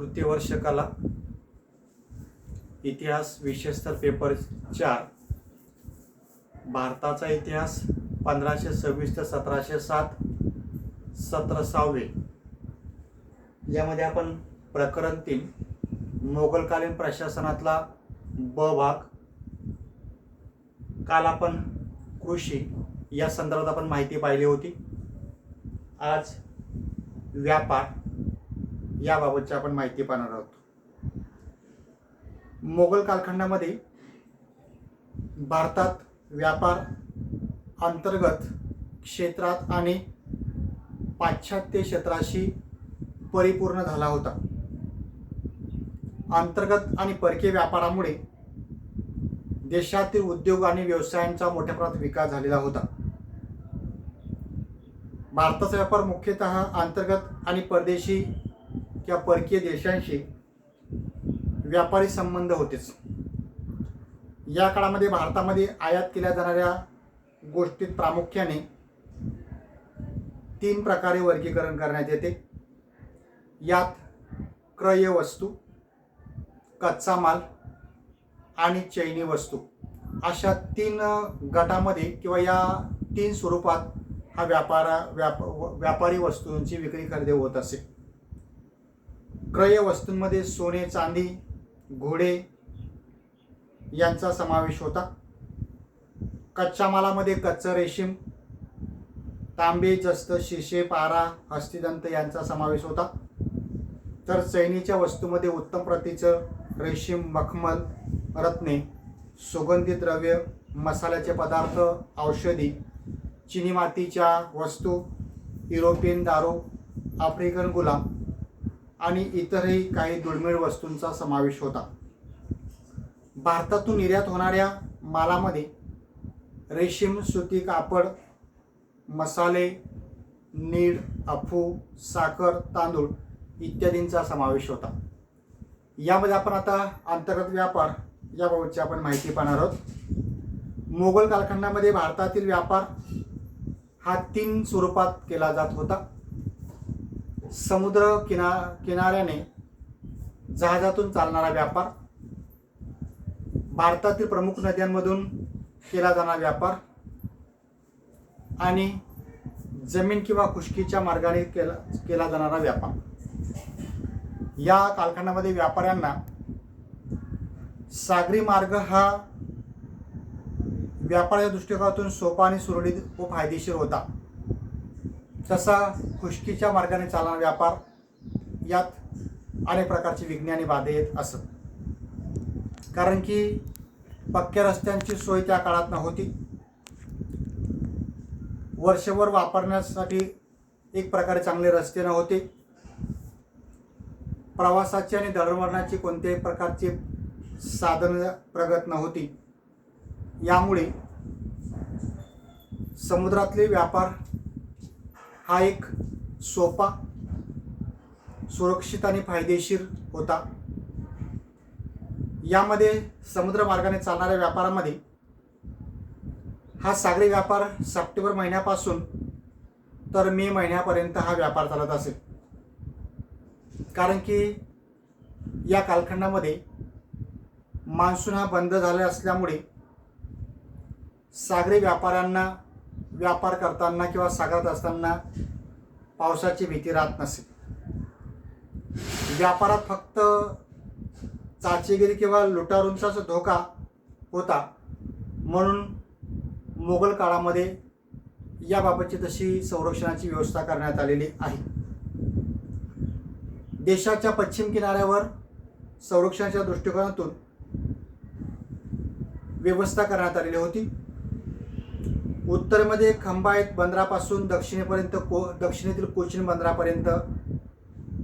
तृतीय वर्ष कला इतिहास विशेषतः पेपर 4 भारताचा इतिहास 1526 ते 1707 17वे यामध्ये आपण प्रकरण 3 मोगलकालीन प्रशासनातला ब भाग काल आपण कृषी या संदर्भात आपण माहिती पाहिली होती। आज व्यापार याबाबतची आपण माहिती पाहणार आहोत। मोगल कालखंडामध्ये भारतात व्यापार अंतर्गत क्षेत्रात आणि पाश्चात्य क्षेत्राशी परिपूर्ण झाला होता। अंतर्गत आणि परकीय व्यापारामुळे देशातील उद्योग आणि व्यवसायांचा मोठ्या प्रमाणात विकास झालेला होता। भारताचा व्यापार मुख्यतः अंतर्गत आणि परदेशी किंवा परकीय देशांशी व्यापारी संबंध होतेच। या काळामध्ये भारतामध्ये आयात केल्या जाणाऱ्या गोष्टीत प्रामुख्याने 3 प्रकारे वर्गीकरण करण्यात येते। यात क्रय वस्तू, कच्चा माल आणि चैनी वस्तू अशा 3 गटामध्ये किंवा या 3 स्वरूपात हा व्यापारी वस्तूंची विक्री खरेदी होत असे। क्रय वस्तूंमध्ये सोने, चांदी, घोडे यांचा समावेश होता। कच्च्या मालामध्ये कच्चं रेशीम, तांबे, जस्त, शिसे, पारा, हस्तिदंत यांचा समावेश होता। तर चैनीच्या वस्तूमध्ये उत्तम प्रतीचं रेशीम, मखमल, रत्ने, सुगंधी द्रव्य, मसाल्याचे पदार्थ, औषधी, चिनी मातीच्या वस्तू, युरोपियन दारू, आफ्रिकन गुलाम आणि इतरही काही दुर्मिळ वस्तूंचा समावेश होता। भारतातून निर्यात होणाऱ्या मालामध्ये रेशीम, सुती, कापड, मसाले, नीळ, अफू, साखर, तांदूळ इत्यादींचा समावेश होता। यामध्ये आपण आता अंतर्गत व्यापार याबाबतची आपण माहिती पाहणार आहोत। मोगल कालखंडामध्ये भारतातील व्यापार हा 3 स्वरूपात केला जात होता। समुद्र किनाऱ्याने जहाजातून चालणारा व्यापार, भारतातील प्रमुख नद्यांमधून केला जाणारा व्यापार आणि जमीन किंवा खुष्कीच्या मार्गाने केला जाणारा व्यापार। या कालखंडामध्ये व्यापाऱ्यांना सागरी मार्ग हा व्यापाराच्या दृष्टिकोनातून सोपा आणि सुरळीत व फायदेशीर होता। तसा खुष्कीच्या मार्गाने चालणारा व्यापार यात अनेक प्रकारची विज्ञानी बाधा येत असत, कारण की पक्क्या रस्त्यांची सोय त्या काळात नव्हती। वर्षभर वापरण्यासाठी एक प्रकारे चांगले रस्ते नव्हते। प्रवासाची आणि दळणवळणाची कोणत्याही प्रकारची साधन प्रगत नव्हती। यामुळे समुद्रातले व्यापार हा एक सोपा, सुरक्षित आणि फायदेशीर होता। यामध्ये समुद्र मार्गाने चालणाऱ्या व्यापारामध्ये हा सागरी व्यापार सप्टेंबर महिन्यापासून तर मे महिन्यापर्यंत हा व्यापार चालत असेल, कारण की या कालखंडामध्ये मान्सून हा बंद झाला असल्यामुळे सागरी व्यापाऱ्यांना व्यापार करताना किंवा सागरात असताना पावसाची भीती राहत नसे। व्यापारात फक्त चाचेगिरी किंवा लुटारूंचाच धोका होता, म्हणून मोगल काळामध्ये याबाबतची तशी संरक्षणाची व्यवस्था करण्यात आलेली आहे। देशाच्या पश्चिम किनाऱ्यावर संरक्षणाच्या दृष्टिकोनातून व्यवस्था करण्यात आलेली होती। उत्तरेमध्ये खंबाळत बंदरापासून दक्षिणेतील कोचीन बंदरापर्यंत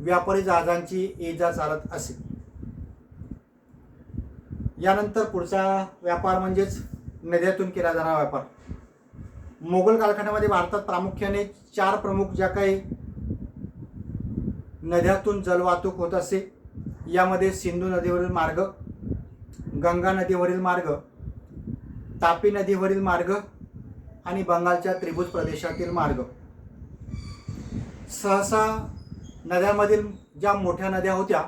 व्यापारी जहाजांची ये-जा चालत असे। यानंतर पुढचा व्यापार म्हणजेच नद्यातून केला जाणारा व्यापार। मोगल कालखंडामध्ये भारतात प्रामुख्याने 4 प्रमुख ज्या काही नद्यातून जलवाहतूक होत असे। यामध्ये सिंधू नदीवरील मार्ग, गंगा नदीवरील मार्ग, तापी नदीवरील मार्ग आणि बंगालच्या त्रिभुज प्रदेशातील मार्ग। सहसा नद्यांमधील ज्या मोठ्या नद्या होत्या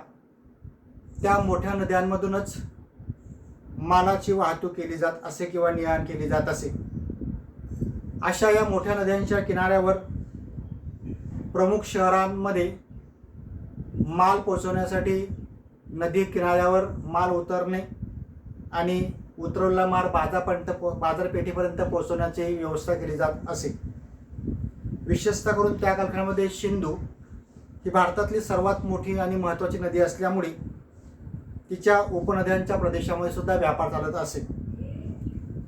त्या मोठ्या नद्यांमधूनच मालाची वाहतूक केली जात असे किंवा ने-आण केली जात असे. अशा या मोठ्या नद्यांच्या किनाऱ्यावर प्रमुख शहरांमध्ये माल पोहोचवण्यासाठी नदी किनाऱ्यावर माल उतरणे आणि उतरवलेला माल बाजारपेठेपर्यंत पोहोचवण्याची व्यवस्था केली जात असे. विशेषतः करून त्या कालखंडामध्ये सिंधू ही भारतातली सर्वात मोठी आणि महत्त्वाची नदी असल्यामुळे तिच्या उपनद्यांच्या प्रदेशामध्ये सुद्धा व्यापार चालत असे.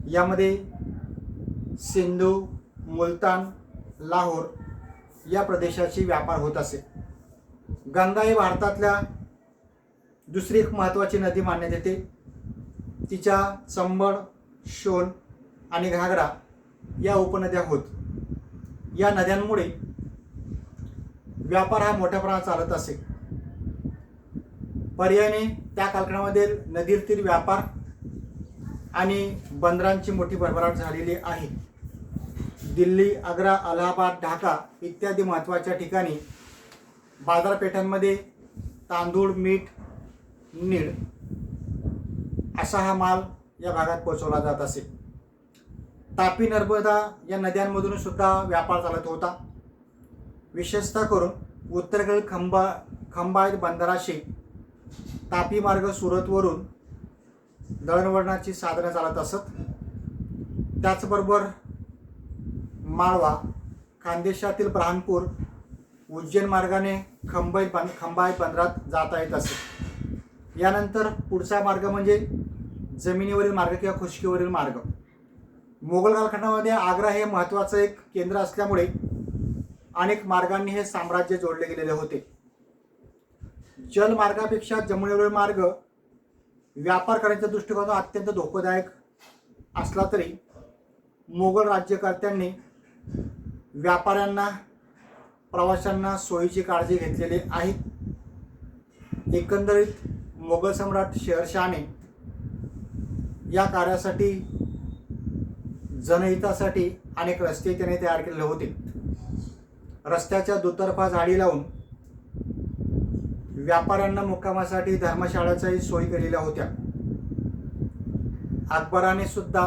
यामध्ये सिंधू, मुलतान, लाहोर या प्रदेशाची व्यापार होत असे. गंगा ही भारतातल्या दुसरी एक महत्त्वाची नदी मानण्यात येते. तिच्या चंबळ, शोण आणि घागरा या उपनद्या होत. या नद्यांमुळे व्यापार हा मोठ्या प्रमाणात चालत असे. पर्यायाने त्या कालखंडामध्ये नदीतील व्यापार आणि बंदरांची मोठी भरभराट झालेली आहे. दिल्ली, आग्रा, अलाहाबाद, ढाका इत्यादी महत्त्वाच्या ठिकाणी बाजारपेठांमध्ये तांदूळ, मीठ, नीळ असा हा माल या भागात पोहोचवला जात असे. तापी, नर्मदा या नद्यांमधून सुद्धा व्यापार चालत होता. विशेषतः करून उत्तरेकडील खंबात बंदराशी तापी मार्ग सुरतवरून दळणवळणाची साधनं चालत असत. त्याचबरोबर माळवा, खानदेशातील ब्राह्मणपूर, उज्जैन मार्गाने खंबात बंदरात जाता येत असे. यानंतर पुढचा मार्ग म्हणजे जमिनीवरील मार्ग किंवा खुष्कीवरील मार्ग. मोगल कालखंडामध्ये आग्रा हे महत्त्वाचं एक केंद्र असल्यामुळे अनेक मार्गांनी हे साम्राज्य जोडले गेलेले होते. जलमार्गापेक्षा जमिनीवरील मार्ग व्यापार करण्याच्या दृष्टिकोनातून अत्यंत धोकादायक असला तरी मोगल राज्यकर्त्यांनी व्यापाऱ्यांना, प्रवाशांना सोयीची काळजी घेतलेली आहे. एकंदरीत मोगल सम्राट शेरशाहने या कार्यासाठी, जनहितासाठी अनेक रस्ते त्याने तयार केलेले होते. रस्त्याच्या दुतर्फा झाडी लावून व्यापाऱ्यांना मुक्कामासाठी धर्मशाळांचाही सोयी केलेल्या होत्या. अकबराने सुद्धा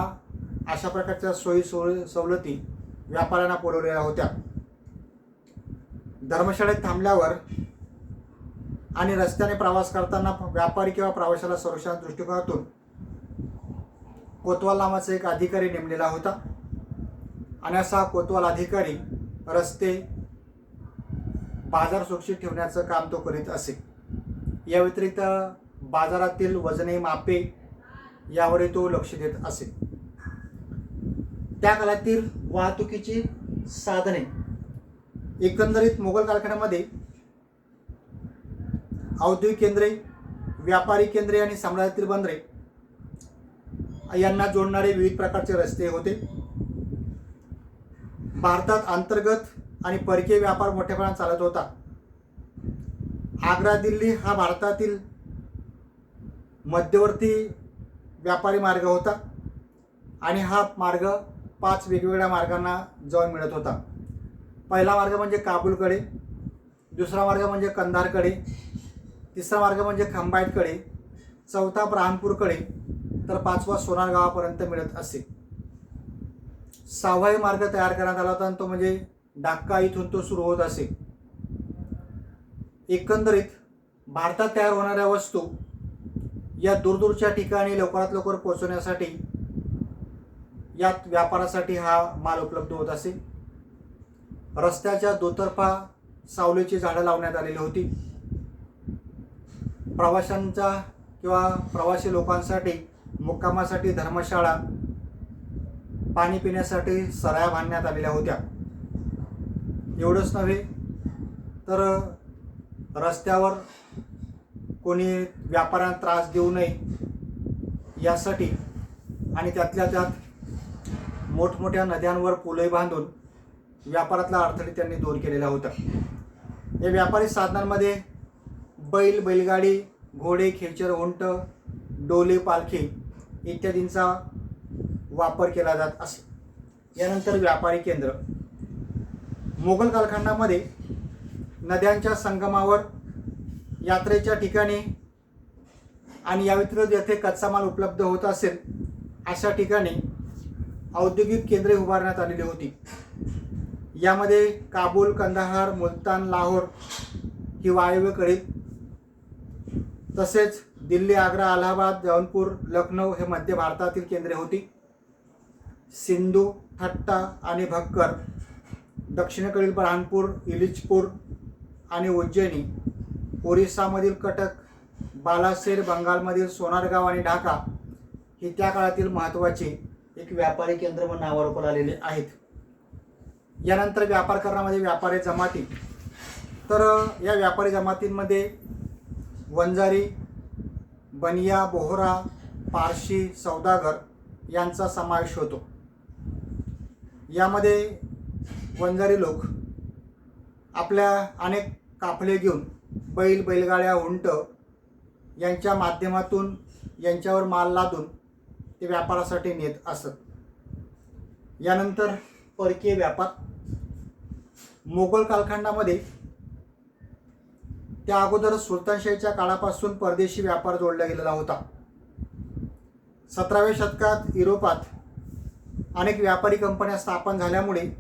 अशा प्रकारच्या सोयी सवलती व्यापाऱ्यांना पुरवलेल्या होत्या. धर्मशाळेत थांबल्यावर आणि रस्त्याने प्रवास करताना व्यापारी किंवा प्रवाशाला संरक्षणाच्या दृष्टिकोनातून कोतवाल नावाचा एक अधिकारी नेमलेला होता आणि असा कोतवाल अधिकारी रस्ते, बाजार सुरक्षित ठेवण्याचं काम तो करीत असे. या व्यतिरिक्त बाजारातील वजने, मापे यावरही तो लक्ष देत असे. त्या काळातील वाहतुकीची साधने एकंदरीत मोगल कालखंडामध्ये औद्योगिक केंद्रे, व्यापारी केंद्रे आणि साम्राज्यातील बंदरे यांना जोडणारे विविध प्रकारचे रस्ते होते. भारतात अंतर्गत आणि परकीय व्यापार मोठ्या प्रमाणात चालत होता. आग्रा दिल्ली हा भारतातील मध्यवर्ती व्यापारी मार्ग होता आणि हा मार्ग 5 वेगवेगळ्या मार्गांना जाऊन मिळत होता. पहिला मार्ग म्हणजे काबूलकडे, दुसरा मार्ग म्हणजे कंधारकडे, तिसरा मार्ग म्हणजे खंबातकडे, चौथा ब्राह्मणपूरकडे, तर 5वा सोनार गावापर्यंत मिळत असे. 6वा मार्ग तयार करण्यात आला होता, तो म्हणजे ढाका इथून तो सुरू होत असे. एकंदरीत भारतात तयार होणाऱ्या वस्तू या दूरदूरच्या ठिकाणी लवकरात लवकर पोहोचवण्यासाठी यात व्यापारासाठी हा माल उपलब्ध होत असे. रस्त्याच्या दुतर्फा सावलीची झाडं लावण्यात आलेली होती. प्रवाशांच्या किंवा प्रवासी लोकांसाठी मुक्कामासाठी धर्मशाळा, पाणी पिण्यासाठी सराया बांधण्यात आलेल्या होत्या. एवढंच नव्हे तर रस्त्यावर कोणी व्यापाऱ्यांना त्रास देऊ नये यासाठी आणि त्यातल्या त्यात मोठमोठ्या नद्यांवर पुलही बांधून व्यापारातला अडथळे त्यांनी दूर केलेला होता. या व्यापारी साधनांमध्ये बैल, बैलगाडी, घोडे, खेचर, उंट, डोले, पालखी इत्यादींचा वापर केला जात असे. यानंतर व्यापारी केंद्र. मोगल कालखंडामध्ये नद्यांच्या संगमावर यात्रेच्या ठिकाणी आणि या व्यतिरिक्त येथे कच्चा माल उपलब्ध होत असेल अशा ठिकाणी औद्योगिक केंद्रे उभारण्यात आलेली होती. यामध्ये काबूल, कंदाहार, मुलतान, लाहोर ही वायव्येकडील, तसेच दिल्ली, आग्रा, अलाहाबाद, जौनपूर, लखनौ हे मध्य भारतातील केंद्रे होती. सिंधू, ठट्टा आणि भक्कर दक्षिणेकडील बरहानपूर, इलिचपूर आणि उज्जैनी, ओरिसामधील कटक, बालासेर, बंगालमधील सोनारगाव आणि ढाका ही त्या काळातील महत्त्वाची एक व्यापारी केंद्र म्हणून नावारूपाला आलेले आहेत. यानंतर व्यापार करण्यामध्ये व्यापारी जमाती, तर या व्यापारी जमातींमध्ये वंजारी, बनिया, बोहरा, पारशी, सौदागर यांचा समावेश होतो. यामध्ये वंजारी लोक आपल्या अनेक काफले घेऊन बैल, बैलगाड्या, उंट यांच्या माध्यमातून यांच्यावर माल लादून ते व्यापारासाठी नेत असत. यानंतर परकीय व्यापार. मोगल कालखंडामध्ये त्या अगोदर सुलतानशाहीच्या काळापासून परदेशी व्यापार जोडला गेलेला होता. 17व्या शतकात युरोपात अनेक व्यापारी कंपन्या स्थापन झाल्यामुळे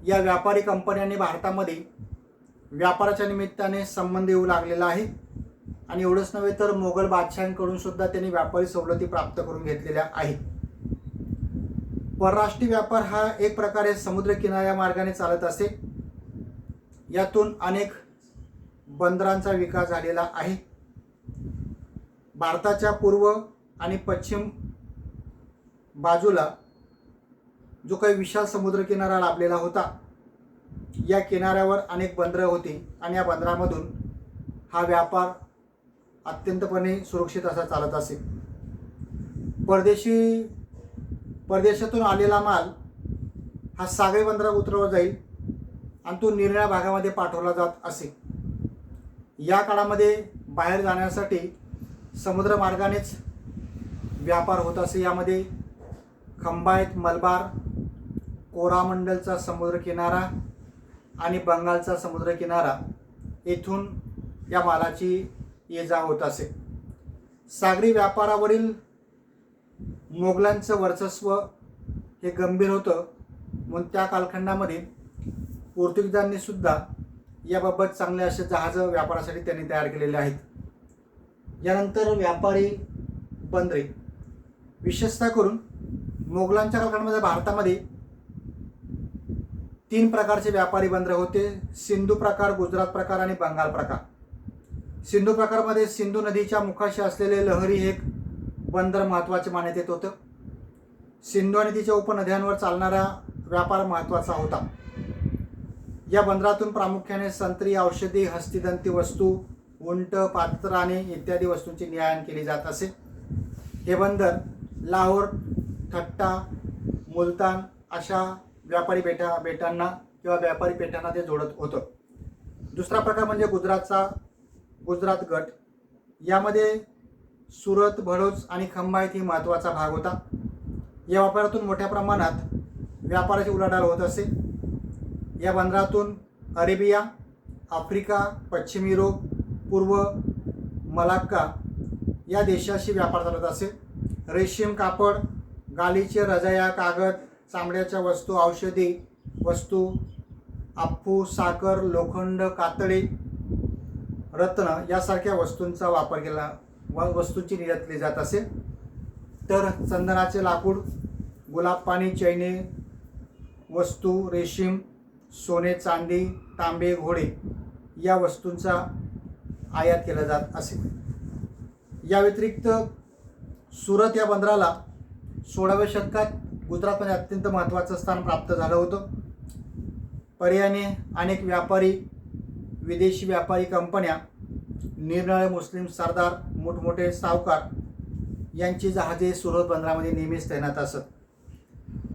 या व्यापारी कंपन्यांनी भारतामध्ये व्यापाराच्या निमित्ताने संबंध येऊ लागलेला आहे. आणि एवढंच नव्हे तर मोगल बादशहांकडून सुद्धा त्यांनी व्यापारी सवलती प्राप्त करून घेतलेल्या आहेत. परराष्ट्रीय व्यापार हा एक प्रकारे समुद्र किनाऱ्या मार्गाने चालत असे. यातून अनेक बंदरांचा विकास झालेला आहे. भारताच्या पूर्व आणि पश्चिम बाजूला जो काही विशाल समुद्र किनारा लाभलेला होता, या किनाऱ्यावर अनेक बंदरं होती आणि या बंदरामधून हा व्यापार अत्यंतपणे सुरक्षित असा चालत असे. परदेशातून आलेला माल हा सागरी बंदरात उतरवला जाईल आणि तो निरनिराळ्या भागामध्ये पाठवला जात असे. या काळामध्ये बाहेर जाण्यासाठी समुद्र मार्गानेच व्यापार होत असे. यामध्ये खंबायत, मलबार, कोरामंडलचा समुद्र किनारा आणि बंगालचा समुद्र किनारा येथून या मालाची ये जा होत असे. सागरी व्यापारावरील मोगलांचं वर्चस्व हे गंभीर होतं, म्हणून त्या कालखंडामध्ये पोर्तुगीजांनी सुद्धा याबाबत चांगले असे जहाज व्यापारासाठी त्यांनी तयार केलेले आहेत. यानंतर व्यापारी बंदरे. विशेषतः करून मोगलांच्या कालखंडामध्ये भारतामध्ये 3 प्रकारचे व्यापारी बंदरे होते: सिंधू प्रकार, गुजरात प्रकार आणि बंगाल प्रकार. सिंधू प्रकारमध्ये सिंधू नदीच्या मुखाशी असलेले लहरी हे एक बंदर महत्त्वाचे मानण्यात येत होतं. सिंधू आणि तिच्या उपनद्यांवर चालणारा व्यापार महत्त्वाचा होता. या बंदरातून प्रामुख्याने संत्री, औषधी, हस्तिदंती वस्तू, उंट, पात्राणे इत्यादी वस्तूंची ने-आण केली जात असे. हे बंदर लाहोर, ठट्टा, मुलतान अशा व्यापारी बेटांना किंवा व्यापारी पेठांना ते जोडत होतं. दुसरा प्रकार म्हणजे गुजरात गट. यामध्ये सुरत, भडोच आणि खंबायत ही महत्त्वाचा भाग होता. या व्यापारातून मोठ्या प्रमाणात व्यापाराची उलाढाल होत असे. या बंदरातून अरेबिया, आफ्रिका, पश्चिम युरोप, पूर्व मलाक्का या देशाशी व्यापार चालत असे. रेशीम, कापड, गालिचे, रजाया, कागद, चामड्याच्या वस्तू, औषधी वस्तू, अप्पू, साखर, लोखंड, कातडी, रत्न यासारख्या वस्तूंचा वापर केला, वस्तूंची निर्यात केली जात असे. तर चंदनाचे लाकूड, गुलाब पाणी, चैनी वस्तू, रेशीम, सोने, चांदी, तांबे, घोडे या वस्तूंचा आयात केला जात असे. या व्यतिरिक्त सुरत या बंदराला 16व्या शतकात गुजरातमध्ये अत्यंत महत्त्वाचं स्थान प्राप्त झालं होतं. पर्यायाने अनेक विदेशी व्यापारी कंपन्या, निरनिराळे मुस्लिम सरदार, मोठमोठे सावकार यांची जहाजे सुरत बंदरामध्ये नेहमीच तैनात असत.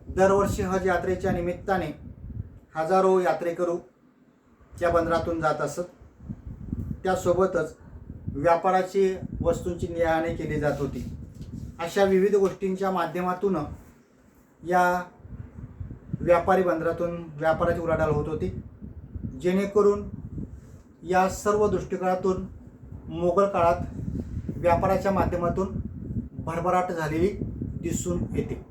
दरवर्षी हज यात्रेच्या निमित्ताने हजारो यात्रेकरू या बंदरातून जात असत. त्यासोबतच व्यापाराची वस्तूंची ने-आण केली जात होती. अशा विविध गोष्टींच्या माध्यमातून या व्यापारी बंदरातून व्यापाराची उलाढाल होत होती, जेणेकरून या सर्व दृष्टिकोनातून मोगल काळात व्यापाराच्या माध्यमातून भरभराट झालेली दिसून येते.